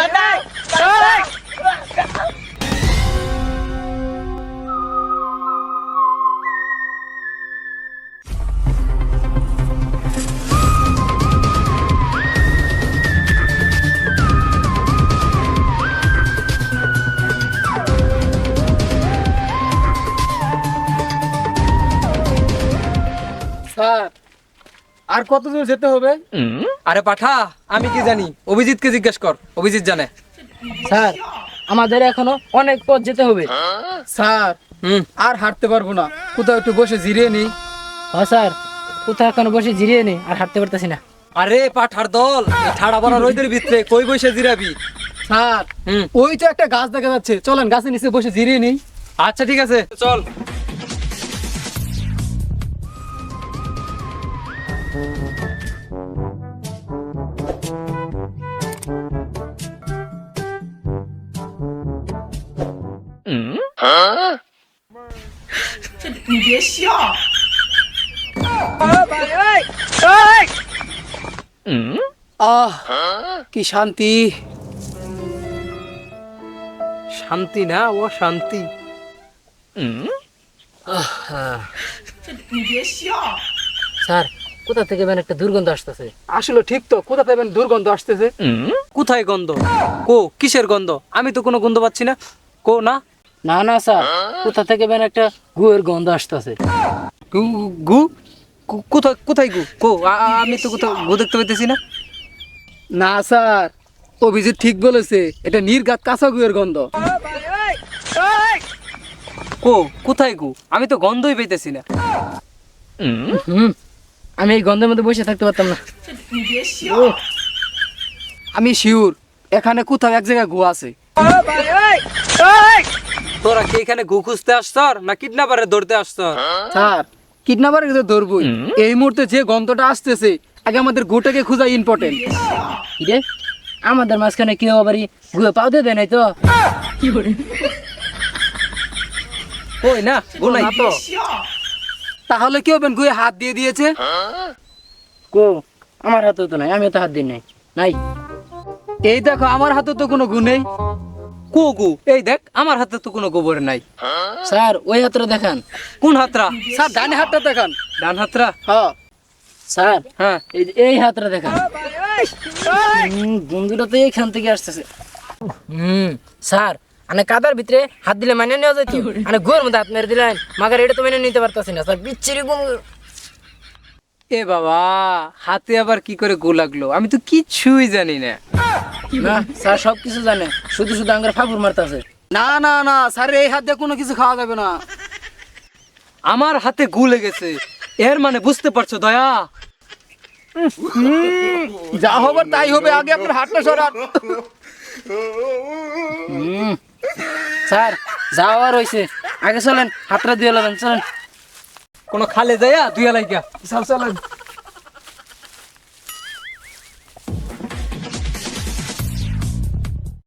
Sir আর কত দূর যেতে হবে? আরে পাঠা, আমি কি জানি? অভিজিৎকে জিজ্ঞেস কর, অভিজিৎ জানে। স্যার আমাদের এখনো অনেক পথ যেতে হবে। স্যার আর হাঁটতে পারবো না, কোথাও একটু বসে জিরিয়ে নিই। হ্যাঁ স্যার, কোথাও এখনো বসে জিরিয়ে নেই, আর হাঁটতে পারতেছি না। আরে পাঠার দল, এই ঠাড়া বড় রোদের ভিতরে কই বসে জিরাবি? স্যার ওই তো একটা গাছ দেখা যাচ্ছে, চলেন গাছের নিচে বসে জিরিয়ে নিই। আচ্ছা ঠিক আছে, চল। আহ কি শান্তি। শান্তি না, ও শান্তি। স্যার কোথা থেকে বেন একটা দুর্গন্ধ আসতেছে। আসলে ঠিক তো, কোথা পাবেন দুর্গন্ধ আসতেছে। কোথায় গন্ধ? কো কিসের গন্ধ? আমি তো কোনো গন্ধ পাচ্ছি না। কো না না না স্যার, কোথা থেকে বেন একটা গুয়ের গন্ধ আসতেছে। গু গু কোথায় কোথায় গু? কো আমি তো কোথাও গু দেখতে পাইতেছি না। না স্যার, অভিজিৎ ঠিক বলেছে, এটা নির্ঘাত কাঁচা গুয়ের গন্ধ। কো কোথায় গু? আমি তো গন্ধই পাইতেছি না। আমি এই গন্ধের মধ্যে বসে থাকতে পারতাম না। আমি শিওর এখানে কোথাও এক জায়গায় গু আছে। তোরা কি এখানে গু খুঁজতে আসছ না কিডন্যাপারে ধরতে আসছ? স্যার কিডন্যাপার তো ধরবই, এই মুহূর্তে যে গন্ধটা আসতেছে, আগে আমাদের গুটাকে খোঁজা ইম্পর্টেন্ট। রে আমাদের মাঝখানে কেউ আবার গুয়ে পাও দিয়ে দেয় নাই তো? কই না গু নাই তো। তাহলে কি হবেন, গুয়ে হাত দিয়ে দিয়েছে? কো আমার হাতেও তো নাই, আমিও তো হাত দিই নাই। নাই এই দেখো আমার হাতে তো কোনো গু নেই। কো গু? এই দেখ আমার হাতে তো কোনো গোবর নাই। স্যার ওই হাতটা দেখান। কোন হাতরা? স্যার ডানে হাতটা দেখান। ডান হাতরা? হ্যাঁ স্যার হ্যাঁ এই হাতটা দেখান। বন্ধুটা তো এইখান থেকে আসতেছে। স্যার মানে কাদার ভিতরে হাত দিলে মানে নেওয়া যায় তো, মানে গোয়ের মধ্যে হাত মেরে দিলেন, মাগার এটা তো মেনে নিতে পারতাছি না স্যার, বিচ্ছিরি গুম। এ বাবা, হাতে আবার কি করে গু লাগলো? আমি তো কিচ্ছুই জানি না। না স্যার সব কিছু জানে, শুধু শুধু আঙ্গার ফাগুর মারতাছে। না না না স্যার, এই হাত দিয়ে কোনো কিছু খাওয়া যাবে না। আমার হাতে গু লেগেছে, এর মানে বুঝতে পারছো দয়া? যা হবার তাই হবে, আগে আপনার হাতটা সরান। স্যার যাওয়ার হয়েছে, আগে চলেন হাতটা দিয়ে নেবেন, চলেন। কোনো খালে যাইয়া দুই লাইগা চলেন।